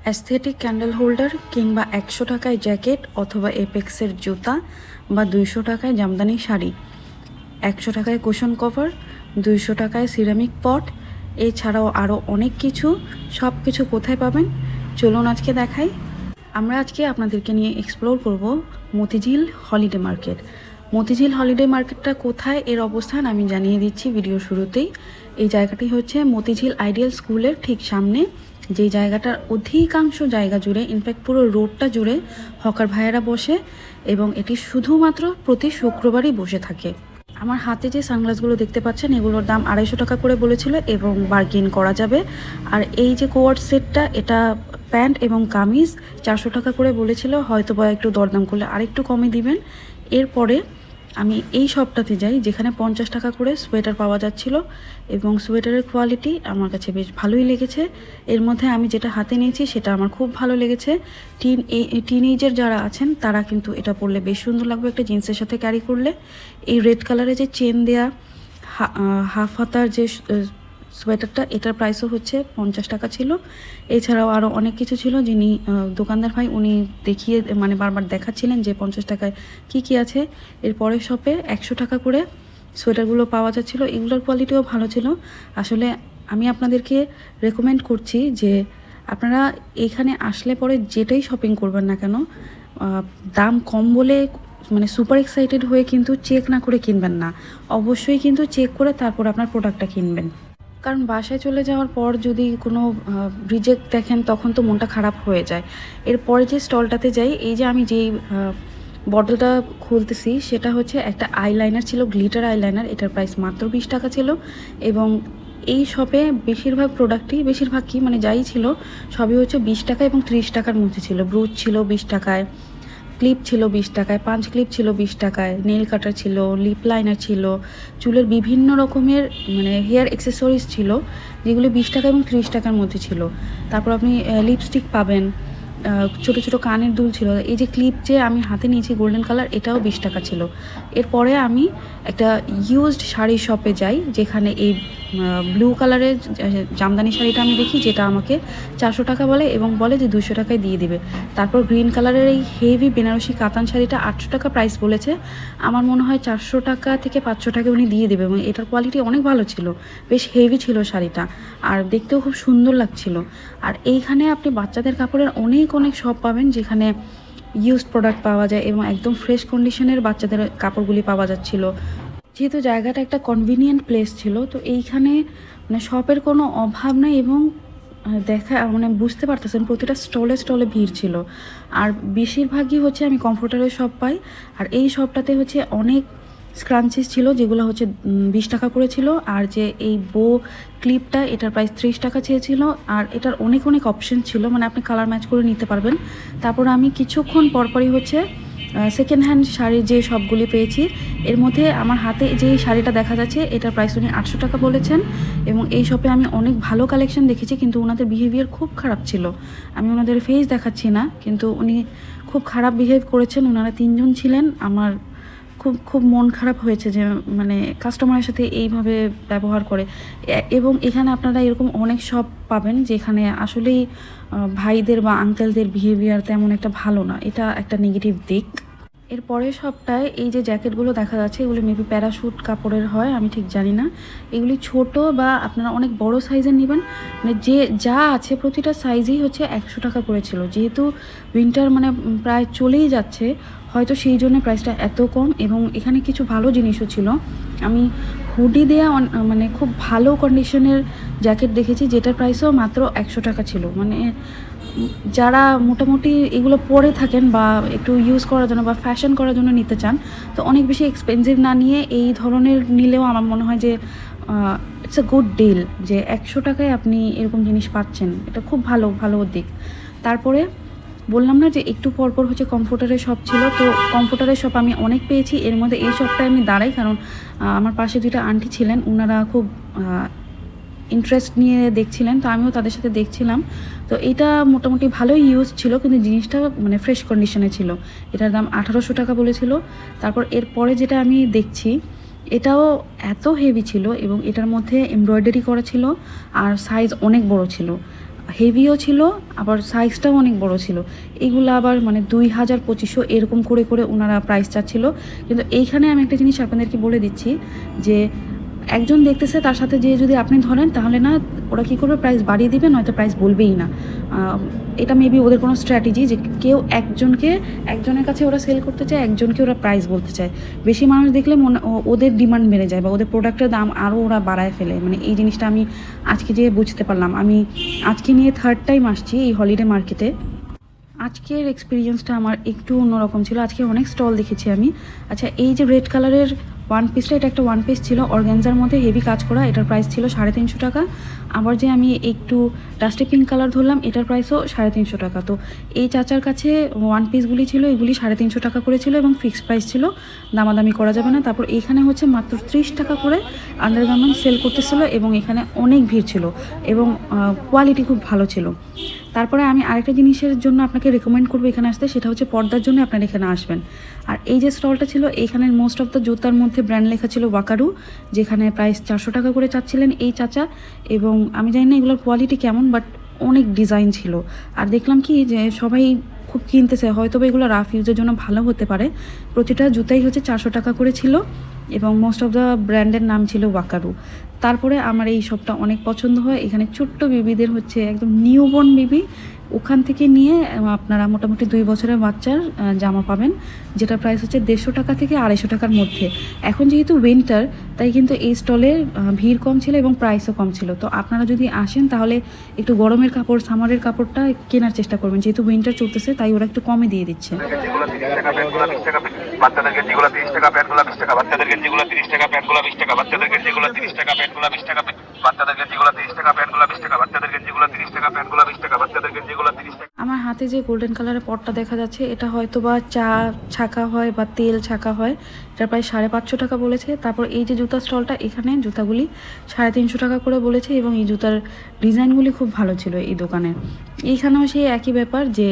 Aesthetic candle holder কিংবা 100 টাকায় jacket অথবা এপেক্সের জুতা বা 200 টাকায় জামদানি শাড়ি, 100 টাকায় কুশন কভার, 200 টাকায় সিরামিক পট, এছাড়াও আরও অনেক কিছু। সব কিছু কোথায় পাবেন চলুন আজকে দেখাই। আমরা আজকে আপনাদেরকে নিয়ে এক্সপ্লোর করব Motijheel holiday market. Motijheel holiday মার্কেটটা কোথায়, এর অবস্থান আমি জানিয়ে দিচ্ছি ভিডিও শুরুতেই। এই জায়গাটি হচ্ছে মতিঝিল আইডিয়াল স্কুলের ঠিক সামনে, যে জায়গাটার অধিকাংশ জায়গা জুড়ে, ইনফ্যাক্ট পুরো রোডটা জুড়ে হকার ভাইয়েরা বসে এবং এটি শুধুমাত্র প্রতি শুক্রবারই বসে থাকে। আমার হাতে যে সানগ্লাসগুলো দেখতে পাচ্ছেন এগুলোর দাম 250 টাকা করে বলেছিল এবং বার্গেন করা যাবে। আর এই যে কোয়ার্ড সেটটা, এটা প্যান্ট এবং কামিজ 400 টাকা করে বলেছিল, হয়তো বা একটু দরদাম করলে আরেকটু কমে দিবেন। এরপরে আমি এই শপটাতে যাই যেখানে 50 টাকা করে সোয়েটার পাওয়া যাচ্ছিল এবং সোয়েটারের কোয়ালিটি আমার কাছে বেশ ভালোই লেগেছে। এর মধ্যে আমি যেটা হাতে নিয়েছি সেটা আমার খুব ভালো লেগেছে। টিনেজার যারা আছেন তারা কিন্তু এটা পরলে বেশ সুন্দর লাগবে একটা জিন্সের সাথে ক্যারি করলে। এই রেড কালারে যে চেন দেয়া হাফ হাতার যে সোয়েটারটা, এটার প্রাইসও হচ্ছে 50 টাকা ছিল। এছাড়াও আরও অনেক কিছু ছিল, যিনি দোকানদার ভাই উনি দেখিয়ে মানে বারবার দেখাচ্ছিলেন যে 50 টাকায় কি আছে। এরপরের শপে 100 টাকা করে সোয়েটারগুলো পাওয়া যাচ্ছিলো, এগুলোর কোয়ালিটিও ভালো ছিল। আসলে আমি আপনাদেরকে রেকমেন্ড করছি যে আপনারা এখানে আসলে পরে যেটাই শপিং করবেন না কেন, দাম কম বলে মানে সুপার এক্সাইটেড হয়ে কিন্তু চেক না করে কিনবেন না। অবশ্যই কিন্তু চেক করে তারপর আপনার প্রোডাক্টটা কিনবেন, কারণ বাসায় চলে যাওয়ার পর যদি কোনো রিজেক্ট দেখেন তখন তো মনটা খারাপ হয়ে যায়। এরপরে যে স্টলটাতে যাই, এই যে আমি যেই বটলটা খুলতেছি সেটা হচ্ছে একটা আইলাইনার ছিল, গ্লিটার আইলাইনার। এটার প্রাইস মাত্র 20 টাকা ছিল এবং এই শপে বেশিরভাগ কি মানে যাই ছিল সবই হচ্ছে 20 টাকা এবং 30 টাকার মধ্যে ছিল। ব্রুচ ছিল 20 টাকায়, ক্লিপ ছিল 20 টাকায়, পাঞ্চ ক্লিপ ছিল 20 টাকায়, নেল কাটার ছিল, লিপ লাইনার ছিল, চুলের বিভিন্ন রকমের মানে হেয়ার অ্যাক্সেসরিজ ছিল যেগুলো 20 টাকা এবং 30 টাকার মধ্যে ছিল। তারপর আপনি লিপস্টিক পাবেন, ছোটো ছোটো কানের দুল ছিল। এই যে ক্লিপ যে আমি হাতে নিয়েছি গোল্ডেন কালার, এটাও 20 টাকা ছিল। এরপরে আমি একটা ইউজড শাড়ি শপে যাই যেখানে এই ব্লু কালারের জামদানি শাড়িটা আমি দেখি, যেটা আমাকে 400 টাকা বলে এবং বলে যে 200 টাকায় দিয়ে দিবে। তারপর গ্রিন কালারের এই হেভি বেনারসি কাতান শাড়িটা 800 টাকা প্রাইস বলেছে, আমার মনে হয় 400 টাকা থেকে 500 টাকা উনি দিয়ে দেবে এবং এটার কোয়ালিটি অনেক ভালো ছিল, বেশ হেভি ছিল শাড়িটা আর দেখতেও খুব সুন্দর লাগছিল। আর এইখানে আপনি বাচ্চাদের কাপড়ের অনেক শপ পাবেন যেখানে ইউজড প্রোডাক্ট পাওয়া যায় এবং একদম ফ্রেশ কন্ডিশনের বাচ্চাদের কাপড়গুলি পাওয়া যাচ্ছিল। যেহেতু জায়গাটা একটা কনভিনিয়েন্ট প্লেস ছিল, তো এইখানে মানে শপের কোনো অভাব নেই এবং দেখা মানে বুঝতে পারতেছেন প্রতিটা স্টলে ভিড় ছিল। আর বেশিরভাগই হচ্ছে আমি কমফোর্টারের শপ পাই। আর এই শপটাতে হচ্ছে অনেক স্ক্রাঞ্চিস ছিল যেগুলো হচ্ছে 20 টাকা করে ছিল। আর যে এই বো ক্লিপটা, এটার প্রাইস 30 টাকা চেয়েছিল। আর এটার অনেক অপশন ছিল, মানে আপনি কালার ম্যাচ করে নিতে পারবেন। তারপর আমি কিছুক্ষণ পরপরই হচ্ছে সেকেন্ড হ্যান্ড শাড়ির যে শপগুলি পেয়েছি, এর মধ্যে আমার হাতে যে শাড়িটা দেখা যাচ্ছে এটার প্রাইস উনি 800 টাকা বলেছেন এবং এই শপে আমি অনেক ভালো কালেকশন দেখেছি, কিন্তু ওনাদের বিহেভিয়ার খুব খারাপ ছিল। আমি ওনাদের ফেস দেখাচ্ছি না, কিন্তু উনি খুব খারাপ বিহেভ করেছেন। ওনারা 3 জন ছিলেন। আমার খুব মন খারাপ হয়েছে যে মানে কাস্টমারের সাথে এইভাবে ব্যবহার করে। এবং এখানে আপনারা এরকম অনেক শপ পাবেন যেখানে আসলেই ভাইদের বা আঙ্কেলদের বিহেভিয়ার তেমন একটা ভালো না, এটা একটা নেগেটিভ দিক। এর পরের সপ্তাহে এই যে জ্যাকেটগুলো দেখা যাচ্ছে, এগুলো মেবি প্যারাশুট কাপড়ের হয়, আমি ঠিক জানি না। এগুলি ছোট বা আপনারা অনেক বড় সাইজের নেবেন, মানে যে যা আছে প্রতিটা সাইজই হচ্ছে 100 টাকা করেছিল। যেহেতু উইন্টার মানে প্রায় চলেই যাচ্ছে, হয়তো সেই জন্য প্রাইসটা এত কম। এবং এখানে কিছু ভালো জিনিসও ছিল। আমি হুডি দেয়া মানে খুব ভালো কন্ডিশনের জ্যাকেট দেখেছি যেটার প্রাইসও মাত্র 100 টাকা ছিল। মানে যারা মোটামুটি এগুলো পরে থাকেন বা একটু ইউজ করার জন্য বা ফ্যাশন করার জন্য নিতে চান, তো অনেক বেশি এক্সপেন্সিভ না নিয়ে এই ধরনের নিলেও আমার মনে হয় যে ইটস আ গুড ডিল, যে 100 টাকায় আপনি এরকম জিনিস পাচ্ছেন, এটা খুব ভালো দিক। তারপরে বললাম না যে একটু পরপর হচ্ছে কমফোর্টারের শপ ছিল, তো কমফোর্টারের শপ আমি অনেক পেয়েছি। এর মধ্যে এই শপটায় আমি দাঁড়াই কারণ আমার পাশে 2টা আন্টি ছিলেন, ওনারা খুব ইন্টারেস্ট নিয়ে দেখছিলেন, তো আমিও তাদের সাথে দেখছিলাম। তো এটা মোটামুটি ভালোই ইউজ ছিল, কিন্তু জিনিসটা মানে ফ্রেশ কন্ডিশনে ছিল। এটার দাম 1800 টাকা বলেছিল। তারপর এরপরে যেটা আমি দেখছি এটাও এত হেভি ছিল এবং এটার মধ্যে এমব্রয়ডারি করা ছিল আর সাইজ অনেক বড় ছিল। হেভিও ছিল, আবার সাইজটাও অনেক বড় ছিল। এগুলো আবার মানে 2000-2500 এরকম করে করে ওনারা প্রাইস চাচ্ছিল। কিন্তু এইখানে আমি একটা জিনিস আপনাদেরকে বলে দিচ্ছি যে একজন দেখতেছে, তার সাথে যে যদি আপনি ধরেন তাহলে না ওরা কী করবে, প্রাইস বাড়িয়ে দিবে, নয়তো প্রাইস বলবেই না। এটা মেবি ওদের কোনো স্ট্র্যাটেজি যে কেউ একজনের কাছে ওরা সেল করতে চায়, একজনকে ওরা প্রাইস বলতে চায়। বেশি মানুষ দেখলে ওদের ডিমান্ড বেড়ে যায় বা ওদের প্রোডাক্টের দাম আরও ওরা বাড়ায় ফেলে। মানে এই জিনিসটা আমি আজকে যেয়ে বুঝতে পারলাম। আমি আজকে নিয়ে 3rd টাইম আসছি এই হলিডে মার্কেটে। আজকের এক্সপিরিয়েন্সটা আমার একটু অন্যরকম ছিল। আজকে অনেক স্টল দেখেছি আমি। আচ্ছা, এই যে রেড কালারের ওয়ান পিসটা, এটা একটা ওয়ান পিস ছিল অর্গ্যানজার মধ্যে হেভি কাজ করা, এটার প্রাইস ছিল 350 টাকা। আবার যে আমি একটু ডাস্টি পিঙ্ক কালার ধরলাম, এটার প্রাইসও 350 টাকা। তো এই চাচার কাছে ওয়ান পিসগুলি ছিল, এগুলি 350 টাকা করে ছিল এবং ফিক্সড প্রাইস ছিল, দামাদামি করা যাবে না। তারপর এখানে হচ্ছে মাত্র 30 টাকা করে আন্ডারগার্মেন্ট সেল করতেছিল এবং এখানে অনেক ভিড় ছিল এবং কোয়ালিটি খুব ভালো ছিল। তারপরে আমি আরেকটা জিনিসের জন্য আপনাকে রেকমেন্ড করবো এখানে আসতে, সেটা হচ্ছে পর্দার জন্য আপনারা এখানে আসবেন। আর এই যে স্টলটা ছিল, এইখানের মোস্ট অফ দ্য জুতার মধ্যে ব্র্যান্ড লেখা ছিল ওয়াকারু, যেখানে প্রাইস 400 টাকা করে চাচ্ছিলেন এই চাচা। এবং আমি জানি না এগুলোর কোয়ালিটি কেমন, বাট অনেক ডিজাইন ছিল। আর দেখলাম কি যে সবাই খুব কিনতেছে, হয়তো এগুলো রাফ ইউজের জন্য ভালো হতে পারে। প্রতিটা জুতাই হচ্ছে 400 টাকা করে ছিল এবং মোস্ট অফ দ্য ব্র্যান্ডের নাম ছিল ওয়াকারু। তারপরে আমার এই শপটা অনেক পছন্দ হয়। এখানে ছোট্ট বেবিদের হচ্ছে একদম নিউবর্ন বেবি, ওখান থেকে নিয়ে আপনারা মোটামুটি 2 বছরের বাচ্চার জামা পাবেন, যেটা প্রাইস হচ্ছে 150 টাকা থেকে 250 টাকার মধ্যে। এখন যেহেতু উইন্টার, তাই কিন্তু এই স্টলে ভিড় কম ছিল এবং প্রাইসও কম ছিল। তো আপনারা যদি আসেন তাহলে একটু গরমের কাপড়, সামারের কাপড়টা কেনার চেষ্টা করবেন, যেহেতু উইন্টার চলতেছে তাই ওরা একটু কমে দিয়ে দিচ্ছে। বাচ্চাদের গেঞ্জিগুলো 30 টাকা, প্যান্টগুলো 20 টাকা, বাচ্চাদের গেঞ্জিগুলো 30 টাকা, প্যান্টগুলো 20 টাকা, বাচ্চাদের গেঞ্জিগুলো 30 টাকা, প্যান্টগুলো 20 টাকা, বাচ্চাদের গেঞ্জিগুলো 30 টাকা, প্যান্টগুলো 20 টাকা, বাচ্চাদের গেঞ্জিগুলো 30 টাকা, প্যান্টগুলো 20 টাকা, বাচ্চাদের গেঞ্জিগুলো 30 টাকা। আমার হাতে যে গোল্ডেন কালারের পটটা দেখা যাচ্ছে, এটা হয়তো বা চা ছাকা হয় বা তেল ছাকা হয়। এটা প্রায় 550 টাকা বলেছে। তারপর এই যে জুতা স্টলটা, এখানে জুতাগুলি 350 টাকা করে বলেছে এবং এই জুতার ডিজাইনগুলি খুব ভালো ছিল এই দোকানে। এইখানেও সেই একই ব্যাপার যে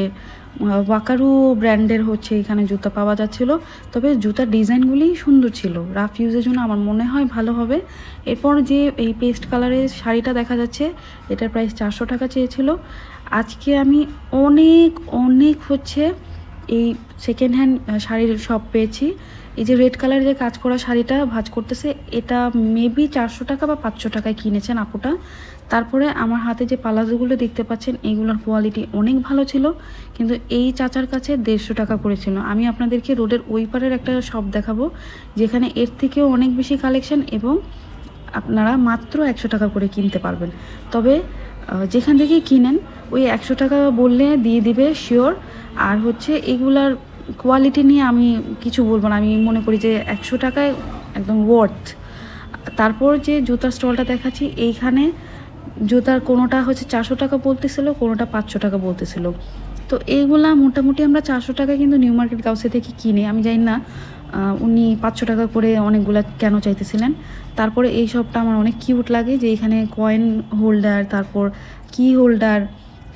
ওয়াকারু ব্র্যান্ডের হচ্ছে এখানে জুতা পাওয়া যাচ্ছিল, তবে জুতার ডিজাইনগুলি সুন্দর ছিল, রাফ ইউজের জন্য আমার মনে হয় ভালো হবে। এরপর যে এই পেস্ট কালারের শাড়িটা দেখা যাচ্ছে, এটার প্রাইস 400 টাকা চেয়েছিল। আজকে আমি অনেক অনেক হচ্ছে এই সেকেন্ড হ্যান্ড শাড়ির শপ পেয়েছি। এই যে রেড কালারের যে কাজ করা শাড়িটা ভাঁজ করতেছে, এটা মেবি 400 টাকা বা 500 টাকায় কিনেছেন আপুটা। তারপরে আমার হাতে যে পালাজোগুলো দেখতে পাচ্ছেন, এগুলোর কোয়ালিটি অনেক ভালো ছিল, কিন্তু এই চাচার কাছে 150 টাকা করেছিল। আমি আপনাদেরকে রোডের ওই পারের একটা শপ দেখাবো, যেখানে এর থেকেও অনেক বেশি কালেকশন এবং আপনারা মাত্র 100 টাকা করে কিনতে পারবেন। তবে যেখান থেকে কিনেন ওই 100 টাকা বললে দিয়ে দিবে শিওর। আর হচ্ছে এগুলার কোয়ালিটি নিয়ে আমি কিছু বলবো না, আমি মনে করি যে 100 টাকায় একদম ওয়ার্থ। তারপর যে জুতার স্টলটা দেখাচ্ছি, এইখানে জুতার কোনোটা হচ্ছে 400 টাকা বলতেছিল, কোনোটা 500 টাকা বলতেছিল। তো এইগুলা মোটামুটি আমরা 400 টাকা কিন্তু নিউ মার্কেট কাউসে থেকে কিনে, আমি জানি না উনি 500 টাকা করে অনেকগুলা কেন চাইতেছিলেন। তারপরে এই শপটা আমার অনেক কিউট লাগে, যে এখানে কয়েন হোল্ডার, তারপর কি হোল্ডার,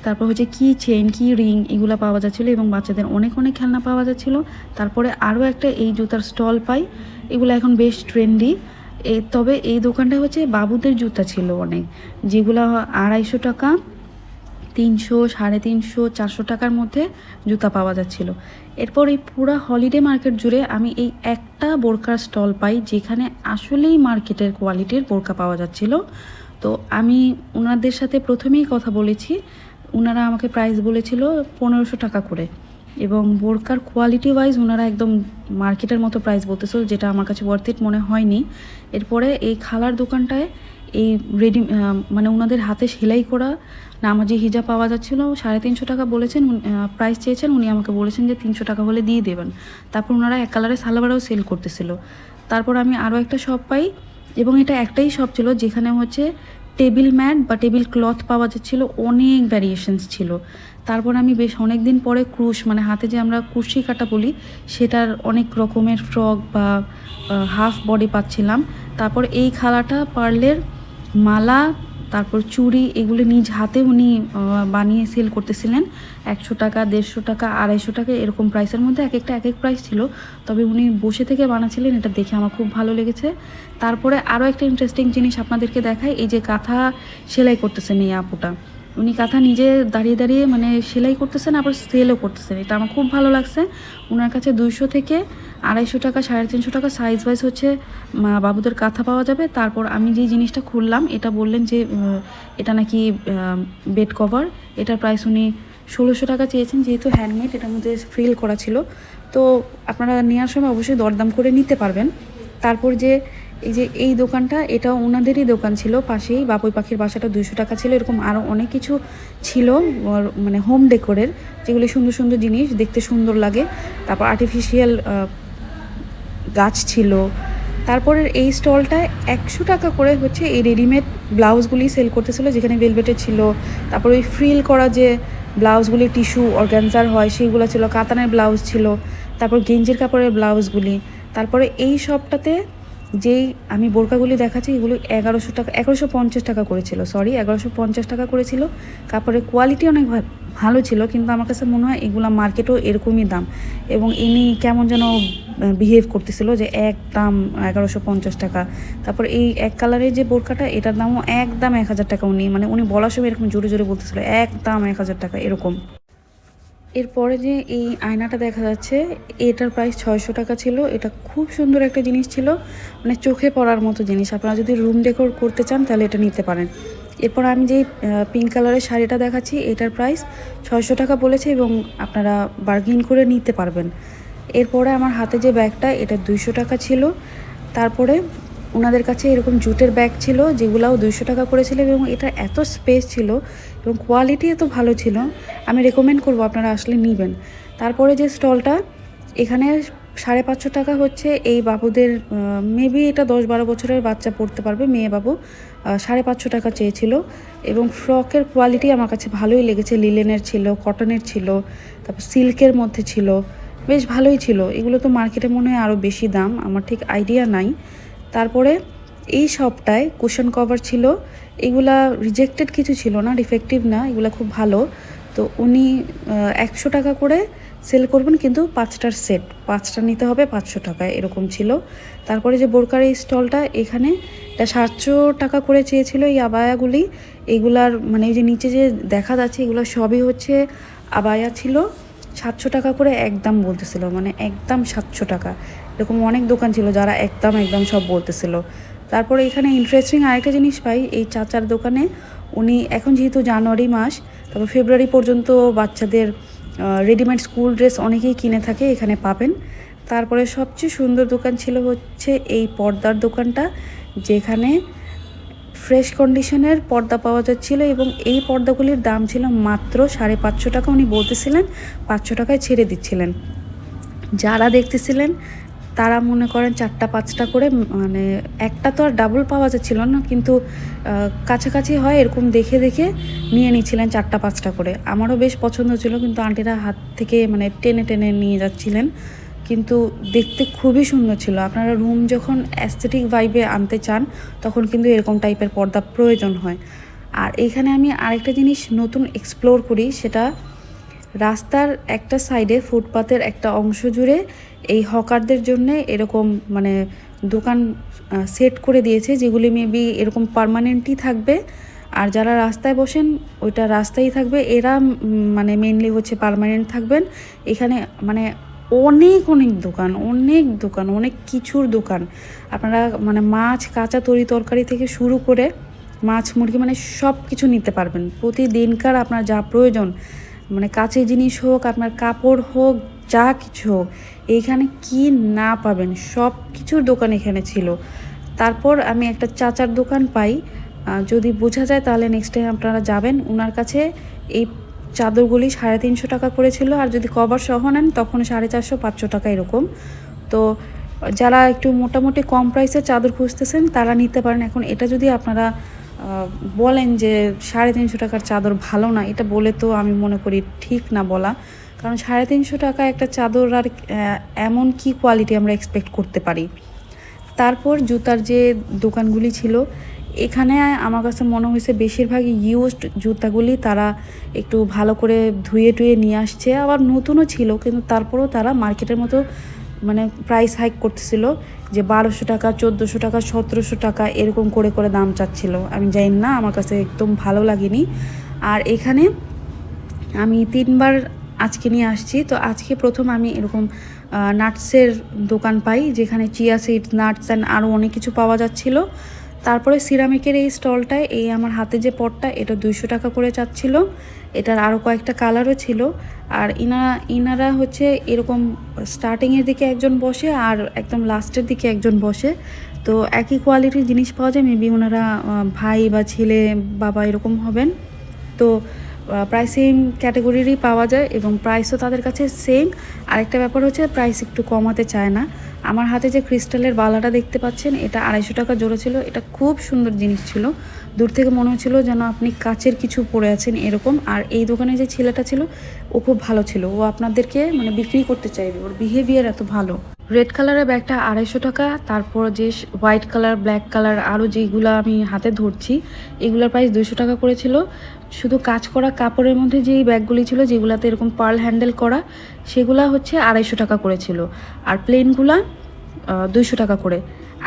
তারপর হচ্ছে কি চেইন, কি রিং, এগুলো পাওয়া যাচ্ছিলো এবং বাচ্চাদের অনেক অনেক খেলনা পাওয়া যাচ্ছিলো। তারপরে আরও একটা এই জুতার স্টল পাই, এগুলো এখন বেশ ট্রেন্ডি। তবে এই দোকানটা হচ্ছে বাবুদের জুতা ছিল অনেক, যেগুলো 250 টাকা, 300, 350, 400 টাকার মধ্যে জুতা পাওয়া যাচ্ছিল। এরপর এই পুরো হলিডে মার্কেট জুড়ে আমি এই একটা বোরকার স্টল পাই, যেখানে আসলেই মার্কেটের কোয়ালিটির বোরকা পাওয়া যাচ্ছিল। তো আমি ওনাদের সাথে প্রথমেই কথা বলেছি, ওনারা আমাকে প্রাইস বলেছিল 1500 টাকা করে এবং বোরকার কোয়ালিটি ওয়াইজ ওনারা একদম মার্কেটের মতো প্রাইস বলতেছিল, যেটা আমার কাছে ওয়ার্থ ইট মনে হয়নি। এরপরে এই খালার দোকানটায় এই রেডি মানে ওনাদের হাতে সেলাই করা নামাজি হিজাব পাওয়া যাচ্ছিলো, 350 টাকা বলেছেন, প্রাইস চেয়েছেন, উনি আমাকে বলেছেন যে 300 টাকা হলে দিয়ে দেবেন। তারপর ওনারা এক কালারের সালোয়ারও সেল করতেছিল। তারপর আমি আরও একটা শপ পাই এবং এটা একটাই শপ ছিল, যেখানে হচ্ছে টেবিল ম্যাট বা টেবিল ক্লথ পাওয়া যাচ্ছিলো, অনেক ভ্যারিয়েশনস ছিল। তারপর আমি বেশ অনেক দিন পরে ক্রুশ, মানে হাতে যে আমরা কুশি কাটা বলি, সেটার অনেক রকমের ফ্রক বা হাফ বডি পাচ্ছিলাম। তারপর এই খালাটা পার্লের মালা, তারপর চুড়ি, এগুলো নিজ হাতে উনি বানিয়ে সেল করতেছিলেন। 100 টাকা, 150 টাকা, 250 টাকা এরকম প্রাইসের মধ্যে, এক একটা এক এক প্রাইস ছিল। তবে উনি বসে থেকে বানাচ্ছিলেন, এটা দেখে আমার খুব ভালো লেগেছে। তারপরে আরও একটা ইন্টারেস্টিং জিনিস আপনাদেরকে দেখাই, এই যে কাঁথা সেলাই করতেছেন এই আপুটা, উনি কাঁথা নিজে দাঁড়িয়ে দাঁড়িয়ে মানে সেলাই করতেছেন, আবার সেলও করতেছেন। এটা আমার খুব ভালো লাগছে। ওনার কাছে 200 থেকে 250 টাকা, 350 টাকা সাইজ ওয়াইজ হচ্ছে বাবুদের কাঁথা পাওয়া যাবে। তারপর আমি যে জিনিসটা খুললাম, এটা বললেন যে এটা নাকি বেড কভার। এটার প্রাইস উনি 1600 টাকা চেয়েছেন, যেহেতু হ্যান্ডমেড, এটার মধ্যে ফ্রিল করা ছিল। তো আপনারা নেওয়ার সময় অবশ্যই দরদাম করে নিতে পারবেন। তারপর যে এই দোকানটা, এটা ওনাদেরই দোকান ছিল পাশেই, বাবুই পাখির বাসাটা 200 টাকা ছিল। এরকম আরও অনেক কিছু ছিল মানে হোম ডেকোরের, যেগুলি সুন্দর সুন্দর জিনিস, দেখতে সুন্দর লাগে। তারপর আর্টিফিশিয়াল গাছ ছিল। তারপরের এই স্টলটায় 100 টাকা করে হচ্ছে এই রেডিমেড ব্লাউজগুলি সেল করতেছিল, যেখানে ভেলভেটের ছিল। তারপর ওই ফ্রিল করা যে ব্লাউজগুলি টিস্যু অর্গানজার হয় সেইগুলো ছিল, কাতানের ব্লাউজ ছিল, তারপর গেঞ্জির কাপড়ের ব্লাউজগুলি। তারপরে এই শপটাতে যেই আমি বোরকাগুলি দেখাচ্ছি, এগুলো 1100 টাকা, 1150 টাকা করেছিল, 1150 টাকা করেছিল। কাপড়ের কোয়ালিটি অনেক ভালো ছিল, কিন্তু আমার কাছে মনে হয় এগুলো মার্কেটেও এরকমই দাম। এবং ইনি কেমন যেন বিহেভ করতেছিল যে একদম 1150 টাকা। তারপর এই এক কালারের যে বোরকাটা, এটার দামও একদম 1000 টাকা। উনি বলার সময় এরকম জোরে জোরে বলতেছিল একদম 1000 টাকা এরকম। এরপরে যে এই আয়নাটা দেখা যাচ্ছে, এটার প্রাইস 600 টাকা ছিল। এটা খুব সুন্দর একটা জিনিস ছিল, মানে চোখে পড়ার মতো জিনিস। আপনারা যদি রুম ডেকোর করতে চান তাহলে এটা নিতে পারেন। এরপর আমি যেই পিঙ্ক কালারের শাড়িটা দেখাচ্ছি, এটার প্রাইস 600 টাকা বলেছে, এবং আপনারা বার্গেন করে নিতে পারবেন। এরপরে আমার হাতে যে ব্যাগটা, এটা 200 টাকা ছিল। তারপরে ওনাদের কাছে এরকম জুটের ব্যাগ ছিল, যেগুলাও 200 টাকা করেছিল, এবং এটা এত স্পেস ছিল এবং কোয়ালিটি এত ভালো ছিল, আমি রেকমেন্ড করব আপনারা আসলে নেবেন। তারপরে যে স্টলটা, এখানে 550 টাকা হচ্ছে এই বাবুদের, মেবি এটা 10-12 বছরের বাচ্চা পড়তে পারবে, মেয়ে বাবু। 550 টাকা চেয়েছিল, এবং ফ্রকের কোয়ালিটি আমার কাছে ভালোই লেগেছে। লিলেনের ছিল, কটনের ছিল, তারপর সিল্কের মধ্যে ছিল, বেশ ভালোই ছিল। এগুলো তো মার্কেটে মনে হয় আরও বেশি দাম, আমার ঠিক আইডিয়া নাই। তারপরে এই শপটায় কুশন কভার ছিল। এগুলা রিজেক্টেড কিছু ছিল না, ডিফেক্টিভ না, এগুলা খুব ভালো। তো উনি 100 টাকা করে সেল করবেন, কিন্তু 5টার সেট, 5টা নিতে হবে 500 টাকায়, এরকম ছিল। তারপরে যে বোরকার এই স্টলটা, এখানে এটা 700 টাকা করে চেয়েছিল এই আবায়াগুলি। এগুলার মানে এই যে নিচে যে দেখা যাচ্ছে, এগুলো সবই হচ্ছে আবায়া ছিল। 700 টাকা করে একদম বলতেছিল, মানে একদম 700 টাকা। এরকম অনেক দোকান ছিল যারা একদম একদম সব বলতেছিল। তারপরে এখানে ইন্টারেস্টিং আরেকটা জিনিস পাই, এই চাচার দোকানে উনি এখন যেহেতু জানুয়ারি মাস, তারপর ফেব্রুয়ারি পর্যন্ত বাচ্চাদের রেডিমেড স্কুল ড্রেস অনেকেই কিনে থাকে, এখানে পাবেন। তারপরে সবচেয়ে সুন্দর দোকান ছিল হচ্ছে এই পর্দার দোকানটা, যেখানে ফ্রেশ কন্ডিশনের পর্দা পাওয়া যাচ্ছিলো, এবং এই পর্দাগুলির দাম ছিল মাত্র 550 টাকা। উনি বলতেছিলেন 500 টাকায় ছেড়ে দিচ্ছিলেন। যারা দেখতেছিলেন তারা মনে করেন 4টা-5টা করে, মানে একটা তো আর ডাবল পাওয়া যাচ্ছিল না, কিন্তু কাছাকাছি হয় এরকম দেখে দেখে নিয়ে নিচ্ছিলেন 4টা-5টা করে। আমারও বেশ পছন্দ ছিল, কিন্তু আন্টিরা হাত থেকে মানে টেনে টেনে নিয়ে যাচ্ছিলেন। কিন্তু দেখতে খুবই সুন্দর ছিল। আপনারা রুম যখন অ্যাস্থেটিক ভাইবে আনতে চান, তখন কিন্তু এরকম টাইপের পর্দা প্রয়োজন হয়। আর এইখানে আমি আরেকটা জিনিস নতুন এক্সপ্লোর করি, সেটা রাস্তার একটা সাইডে ফুটপাতের একটা অংশ জুড়ে এই হকারদের জন্যে এরকম মানে দোকান সেট করে দিয়েছে, যেগুলি মেবি এরকম পার্মানেন্টই থাকবে। আর যারা রাস্তায় বসেন, ওইটা রাস্তায় থাকবে। এরা মানে মেনলি হচ্ছে পার্মানেন্ট থাকবেন। এখানে মানে অনেক অনেক দোকান, অনেক দোকান, অনেক কিছুর দোকান। আপনারা মানে মাছ, কাঁচা তরি তরকারি থেকে শুরু করে মাছ, মুরগি, মানে সব কিছু নিতে পারবেন। প্রতিদিনকার আপনার যা প্রয়োজন, মানে কাঁচের জিনিস হোক, আপনার কাপড় হোক, যা কিছু হোক, এইখানে কি না পাবেন সব কিছুর দোকান এখানে ছিল। তারপর আমি একটা চাচার দোকান পাই, যদি বোঝা যায় তাহলে নেক্সট টাইম আপনারা যাবেন। ওনার কাছে এই চাদরগুলি 350 টাকা করেছিল, আর যদি কভার সহ নেন তখন 450-500 টাকা এরকম। তো যারা একটু মোটামুটি কম প্রাইসের চাদর খুঁজতেছেন তারা নিতে পারেন। এখন এটা যদি আপনারা বলেন যে 350 টাকার চাদর ভালো না, এটা বলে তো আমি মনে করি ঠিক না বলা। কারণ 350 টাকা একটা চাদর, আর এমন কি কোয়ালিটি আমরা এক্সপেক্ট করতে পারি। তারপর জুতার যে দোকানগুলি ছিল, এখানে আমার কাছে মনে হয়েছে বেশিরভাগই ইউজড জুতাগুলি তারা একটু ভালো করে ধুয়ে টুয়ে নিয়ে আসছে। আবার নতুনও ছিল, কিন্তু তারপরেও তারা মার্কেটের মতো মানে প্রাইস হাইক করতেছিল, যে 1200 টাকা, 1400 টাকা, 1700 টাকা এরকম করে করে দাম চাচ্ছিল। আমি জানি না, আমার কাছে একদম ভালো লাগেনি। আর এখানে আমি 3বার আজকে নিয়ে আসছি। তো আজকে প্রথম আমি এরকম নাটসের দোকান পাই, যেখানে চিয়া সিড, নাটস অ্যান্ড আরও অনেক কিছু পাওয়া যাচ্ছিল। তারপরে সিরামিকের এই স্টলটায় এই আমার হাতে যে পটটা, এটা 200 টাকা করে চাচ্ছিল। এটার আরও কয়েকটা কালারও ছিল। আর ইনারা হচ্ছে এরকম স্টার্টিংয়ের দিকে একজন বসে আর একদম লাস্টের দিকে একজন বসে। তো একই কোয়ালিটির জিনিস পাওয়া যায়। মেবি ওনারা ভাই বা ছেলে বাবা এরকম হবেন। তো প্রায় সেম ক্যাটাগরিরই পাওয়া যায় এবং প্রাইসও তাদের কাছে সেম। আরেকটা ব্যাপার হচ্ছে প্রাইস একটু কমাতে চায় না। আমার হাতে যে ক্রিস্টালের বালাটা দেখতে পাচ্ছেন, এটা 250 টাকা জোড়া ছিল। এটা খুব সুন্দর জিনিস ছিল, দূর থেকে মনে হচ্ছিল যেন আপনি কাচের কিছু পরে আছেন এরকম। আর এই দোকানে যে ছেলেটা ছিল ও খুব ভালো ছিল, ও আপনাদেরকে মানে বিক্রি করতে চাইবে, ওর বিহেভিয়ার এত ভালো। রেড কালারের ব্যাগটা 250 টাকা। তারপর যে হোয়াইট কালার, ব্ল্যাক কালার আরও যেগুলো আমি হাতে ধরছি, এগুলোর প্রাইস 200 টাকা করেছিল। শুধু কাজ করা কাপড়ের মধ্যে যেই ব্যাগগুলি ছিল, যেগুলাতে এরকম পার্ল হ্যান্ডেল করা, সেগুলা হচ্ছে 250 টাকা করেছিল। আর প্লেনগুলা 200 টাকা করে।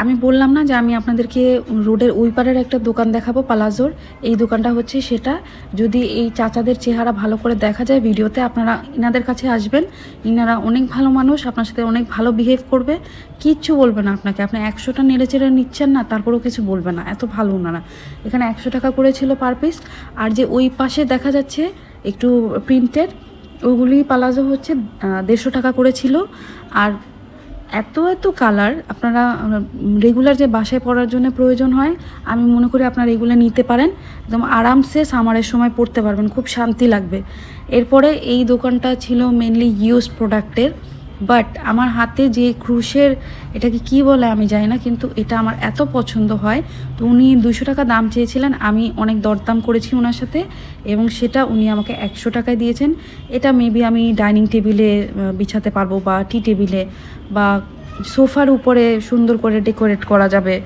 আমি বললাম না যে আমি আপনাদেরকে রোডের ওই পারের একটা দোকান দেখাবো পালাজোর, এই দোকানটা হচ্ছে সেটা। যদি এই চাচাদের চেহারা ভালো করে দেখা যায় ভিডিওতে, আপনারা ইনাদের কাছে আসবেন। ইনারা অনেক ভালো মানুষ, আপনার সাথে অনেক ভালো বিহেভ করবে, কিচ্ছু বলবে না আপনাকে। আপনি 100টা নেড়ে চেড়ে নিচ্ছেন না, তারপরেও কিছু বলবে না, এত ভালো ওনারা। এখানে 100 টাকা করেছিল পার পিস। আর যে ওই পাশে দেখা যাচ্ছে একটু প্রিন্টেড, ওগুলি পালাজো হচ্ছে 150 টাকা করেছিল। আর এত এত কালার আপনারা রেগুলার যে বাসায় পরার জন্য প্রয়োজন হয়, আমি মনে করি আপনারা এগুলো নিতে পারেন। একদম আরামসে সামারের সময় পরতে পারবেন, খুব শান্তি লাগবে। এরপরে এই দোকানটা ছিল মেনলি ইউজ প্রোডাক্টের। বাট আমার হাতে যে ক্রুশের, এটাকে কি বলে আমি জানি না, কিন্তু এটা আমার এত পছন্দ হয়। তো উনি 200 টাকা দাম চেয়েছিলেন, আমি অনেক দরদাম করেছি ওনার সাথে এবং সেটা উনি আমাকে 100 টাকায় দিয়েছেন। এটা মেবি আমি ডাইনিং টেবিলে বিছাতে পারবো, বা টি টেবিলে, বা সোফার উপরে সুন্দর করে ডেকোরেট করা যাবে,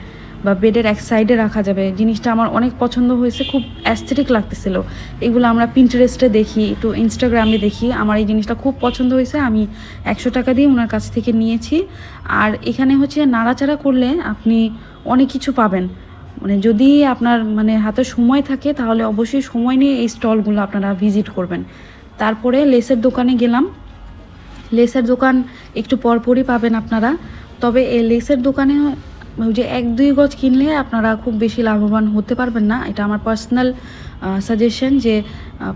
বা বেডের এক সাইডে রাখা যাবে। জিনিসটা আমার অনেক পছন্দ হয়েছে, খুব অ্যাস্থেটিক লাগতেছিল। এগুলো আমরা পিন্টারেস্টে দেখি, একটু ইনস্টাগ্রামে দেখি, আমার এই জিনিসটা খুব পছন্দ হয়েছে। আমি 100 টাকা দিয়ে ওনার কাছ থেকে নিয়েছি। আর এখানে হচ্ছে নাড়াচাড়া করলে আপনি অনেক কিছু পাবেন। মানে যদি আপনার মানে হাতে সময় থাকে, তাহলে অবশ্যই সময় নিয়ে এই স্টলগুলো আপনারা ভিজিট করবেন। তারপরে লেসের দোকানে গেলাম। লেসের দোকান একটু পরপরই পাবেন আপনারা। তবে এই লেসের দোকানে যে 1-2 গজ কিনলে আপনারা খুব বেশি লাভবান হতে পারবেন না। এটা আমার পার্সোনাল সাজেশন যে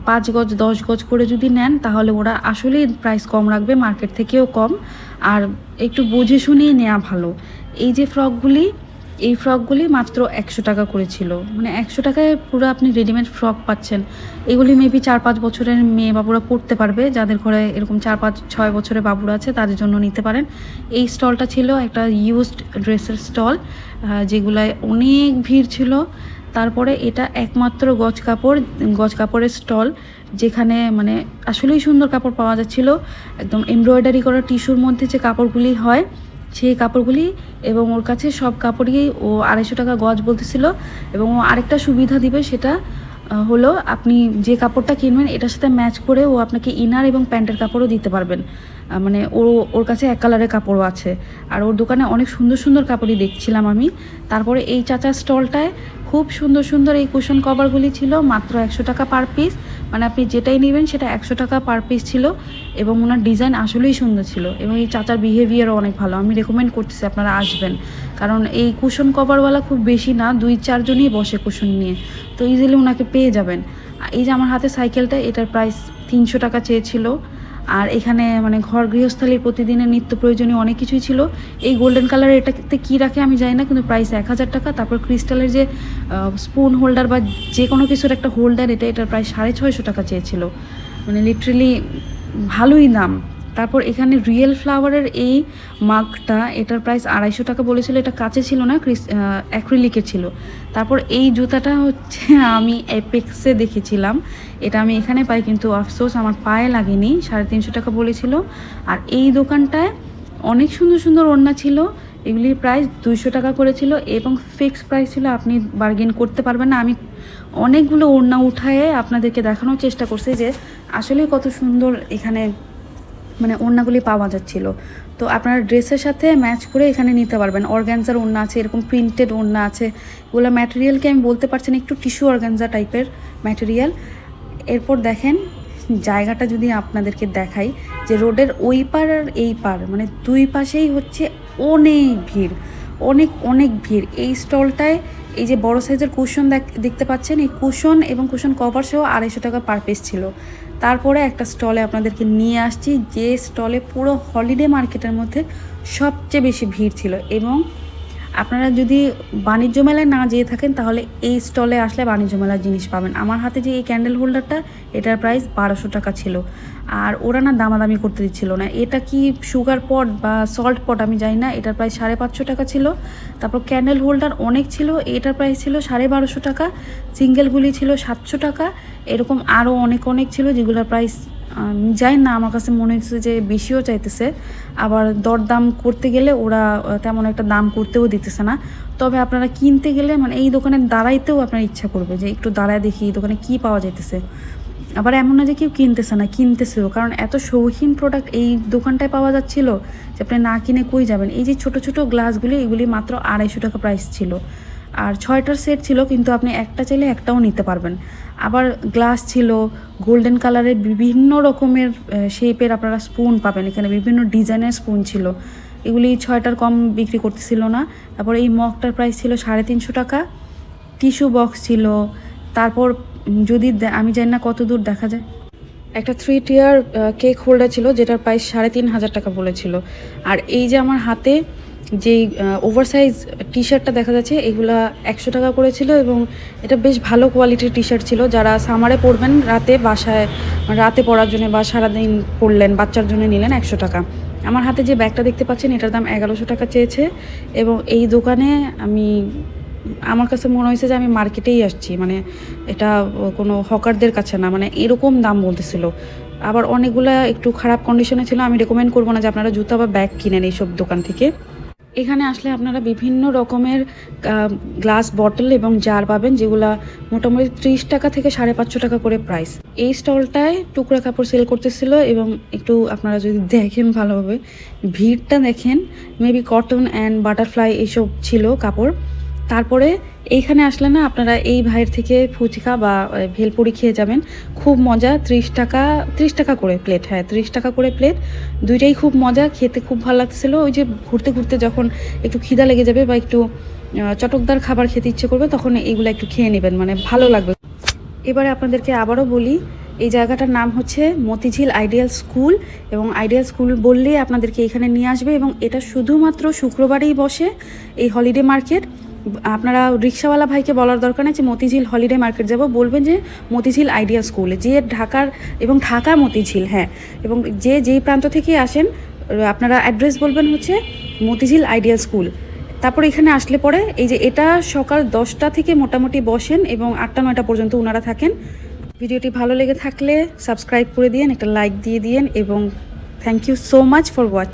5 গজ 10 গজ করে যদি নেন, তাহলে ওরা আসলেই প্রাইস কম রাখবে, মার্কেট থেকেও কম। আর একটু বুঝে শুনেই নেওয়া ভালো। এই যে ফ্রকগুলি, এই ফ্রকগুলি মাত্র 100 টাকা করেছিল। মানে 100 টাকায় পুরো আপনি রেডিমেড ফ্রক পাচ্ছেন। এগুলি মেবি 4-5 বছরের মেয়ে বাবুরা পরতে পারবে, যাদের ঘরে এরকম 4-5-6 বছরের বাবুরা আছে তাদের জন্য নিতে পারেন। এই স্টলটা ছিল একটা ইউজড ড্রেসের স্টল, যেগুলায় অনেক ভিড় ছিল। তারপরে এটা একমাত্র গজ কাপড়ের স্টল, যেখানে মানে আসলেই সুন্দর কাপড় পাওয়া যাচ্ছিল। একদম এমব্রয়ডারি করা টিস্যুর মধ্যে যে কাপড়গুলি হয়, সেই কাপড়গুলি। এবং ওর কাছে সব কাপড়ই ও 250 টাকা গজ বলতেছিল। এবং ও আরেকটা সুবিধা দিবে, সেটা হলো আপনি যে কাপড়টা কিনবেন এটার সাথে ম্যাচ করে ও আপনাকে ইনার এবং প্যান্টের কাপড়ও দিতে পারবেন। মানে ওর কাছে এক কালারের কাপড়ও আছে। আর ওর দোকানে অনেক সুন্দর সুন্দর কাপড়ই দেখছিলাম আমি। তারপরে এই চাচার স্টলটায় খুব সুন্দর সুন্দর এই কুশন কভারগুলি ছিল, মাত্র 100 টাকা পার পিস। মানে আপনি যেটাই নেবেন সেটা 100 টাকা পার পিস ছিল। এবং ওনার ডিজাইন আসলেই সুন্দর ছিল, এবং এই চাচার বিহেভিয়ারও অনেক ভালো। আমি রেকমেন্ড করতেছি আপনারা আসবেন, কারণ এই কুশন কভারওয়ালা খুব বেশি না, 2-4 জনই বসে কুশন নিয়ে, তো ইজিলি ওনাকে পেয়ে যাবেন। এই যে আমার হাতে সাইকেলটা, এটার প্রাইস 300 টাকা চেয়েছিল। আর এখানে মানে ঘর গৃহস্থালির প্রতিদিনের নিত্য প্রয়োজনীয় অনেক কিছুই ছিল। এই গোল্ডেন কালার এটাতে কী রাখে আমি জানি না, কিন্তু প্রাইস 1000 টাকা। তারপর ক্রিস্টালের যে স্পুন হোল্ডার বা যে কোনো কিছুর একটা হোল্ডার, এটার প্রায় 650 টাকা চেয়েছিল। মানে লিটারেলি ভালোই দাম। তারপর এখানে রিয়েল ফ্লাওয়ারের এই মাগটা, এটার প্রাইস 250 টাকা বলেছিল। এটা কাচে ছিল না, অ্যাক্রিলিকের ছিল। তারপর এই জুতাটা হচ্ছে আমি এপেক্সে দেখেছিলাম, এটা আমি এখানে পাই, কিন্তু আফসোস আমার পায়ে লাগেনি, 350 টাকা বলেছিল। আর এই দোকানটায় অনেক সুন্দর সুন্দর ওড়না ছিল, এগুলির প্রাইস 200 টাকা করেছিল এবং ফিক্সড প্রাইস ছিল, আপনি বার্গেন করতে পারবেন না। আমি অনেকগুলো ওড়না উঠায়ে আপনাদেরকে দেখানোর চেষ্টা করছি যে আসলে কত সুন্দর এখানে মানে ওড়নাগুলি পাওয়া যাচ্ছিল। তো আপনারা ড্রেসের সাথে ম্যাচ করে এখানে নিতে পারবেন। অর্গ্যানজার ওড়না আছে, এরকম প্রিন্টেড ওড়না আছে। এগুলো ম্যাটেরিয়ালকে আমি বলতে পারছি না, একটু টিস্যু অর্গ্যানজা টাইপের ম্যাটেরিয়াল। এরপর দেখেন জায়গাটা যদি আপনাদেরকে দেখাই, যে রোডের ওই পার আর এই পার মানে দুই পাশেই হচ্ছে অনেক ভিড়, অনেক অনেক ভিড়। এই স্টলটায় এই যে বড় সাইজের কুশন দেখতে পাচ্ছেন, এই কুশন এবং কুশন কভার সহ 250 টাকা পার পিস ছিল। তারপরে একটা স্টলে আপনাদেরকে নিয়ে আসছি, যে স্টলে পুরো হলিডে মার্কেটের মধ্যে সবচেয়ে বেশি ভিড় ছিল। এবং আপনারা যদি বাণিজ্য মেলায় না যেয়ে থাকেন তাহলে এই স্টলে আসলে বাণিজ্য মেলার জিনিস পাবেন। আমার হাতে যে এই ক্যান্ডেল হোল্ডারটা, এটার প্রাইস 1200 টাকা ছিল। আর ওরা না দামাদামি করতে দিচ্ছিল না। এটা কি সুগার পট বা সল্ট পট আমি জানি না, এটার প্রাইস 550 টাকা ছিল। তারপর ক্যান্ডেল হোল্ডার অনেক ছিল, এটার প্রাইস ছিল 1250 টাকা। সিঙ্গেলগুলি ছিল 700 টাকা। এরকম আরও অনেক অনেক ছিল, যেগুলোর প্রাইস যাই না, আমার কাছে মনে হচ্ছে যে বেশিও চাইতেছে। আবার দরদাম করতে গেলে ওরা তেমন একটা দাম করতেও দিতেছে না। তবে আপনারা কিনতে গেলে মানে এই দোকানে দাঁড়াইতেও আপনার ইচ্ছা করবে যে একটু দাঁড়ায় দেখি এই দোকানে কী পাওয়া যাইতেছে। আবার এমন না যে কেউ কিনতেছে না, কিনতেছেও, কারণ এত শৌখিন প্রোডাক্ট এই দোকানটায় পাওয়া যাচ্ছিল যে আপনি না কিনে কই যাবেন। এই যে ছোট ছোট গ্লাসগুলি, এগুলি মাত্র 250 টাকা প্রাইস ছিল। আর 6টার সেট ছিল, কিন্তু আপনি একটা চাইলে একটাও নিতে পারবেন। আবার গ্লাস ছিল গোল্ডেন কালারের, বিভিন্ন রকমের শেপের আপনারা স্পুন পাবেন এখানে, বিভিন্ন ডিজাইনের স্পুন ছিল। এগুলি 6টার কম বিক্রি করতেছিল না। তারপর এই মগটার প্রাইস ছিল 350 টাকা। টিস্যু বক্স ছিল। তারপর যদি আমি জানি না কত দূর দেখা যায়, একটা 3 টিয়ার কেক হোল্ডার ছিল, যেটার প্রাইস 3500 টাকা বলেছিল। আর এই যে আমার হাতে যেই ওভারসাইজ টি শার্টটা দেখা যাচ্ছে, এগুলা 100 টাকা করেছিল। এবং এটা বেশ ভালো কোয়ালিটির টি শার্ট ছিল, যারা সামারে পরবেন রাতে, বাসায় রাতে পরার জন্য বা সারাদিন পরলেন, বাচ্চার জন্য নিলেন 100 টাকা। আমার হাতে যে ব্যাগটা দেখতে পাচ্ছেন, এটার দাম 1100 টাকা চেয়েছে। এবং এই দোকানে আমার কাছে মনে হয়েছে যে আমি মার্কেটেই আসছি, মানে এটা কোনো হকারদের কাছে না, মানে এরকম দাম বলতেছিল। আবার অনেকগুলা একটু খারাপ কন্ডিশনে ছিল। আমি রেকমেন্ড করবো না যে আপনারা জুতা বা ব্যাগ কিনেন এইসব দোকান থেকে। এখানে আসলে আপনারা বিভিন্ন রকমের গ্লাস বটল এবং জার পাবেন, যেগুলা মোটামুটি 30 টাকা থেকে 550 টাকা করে প্রাইস। এই স্টলটায় টুকরা কাপড় সেল করতেছিল। এবং একটু আপনারা যদি দেখেন ভালোভাবে, ভিড়টা দেখেন, মেবি কটন অ্যান্ড বাটারফ্লাই এইসব ছিল কাপড়। তারপরে এইখানে আসলে না আপনারা এই ভাইয়ের থেকে ফুচকা বা ভেলপুরি খেয়ে যাবেন, খুব মজা। 30 টাকা করে প্লেট, হ্যাঁ 30 টাকা করে প্লেট। দুইটাই খুব মজা, খেতে খুব ভালো লাগতেছিলো। ওই যে ঘুরতে ঘুরতে যখন একটু খিদা লেগে যাবে বা একটু চটকদার খাবার খেতে ইচ্ছে করবে, তখন এইগুলো একটু খেয়ে নেবেন, মানে ভালো লাগবে। এবারে আপনাদেরকে আবারও বলি, এই জায়গাটার নাম হচ্ছে মতিঝিল আইডিয়াল স্কুল। এবং আইডিয়াল স্কুল বললেই আপনাদেরকে এখানে নিয়ে আসবে। এবং এটা শুধুমাত্র শুক্রবারেই বসে এই হলিডে মার্কেট। আপনারা রিক্সাওয়ালা ভাইকে বলার দরকার নেই যে মতিঝিল হলিডে মার্কেট যাব, বলবেন যে মতিঝিল আইডিয়াল স্কুলে। যে ঢাকা মতিঝিল, হ্যাঁ। এবং যেই প্রান্ত থেকে আসেন আপনারা অ্যাড্রেস বলবেন হচ্ছে মতিঝিল আইডিয়াল স্কুল। তারপর এখানে আসলে পরে এই যে এটা সকাল 10টা থেকে মোটামুটি বসেন এবং 8টা-9টা পর্যন্ত ওনারা থাকেন। ভিডিওটি ভালো লেগে থাকলে সাবস্ক্রাইব করে দিন, একটা লাইক দিয়ে দিন। এবং thank you so much for watching.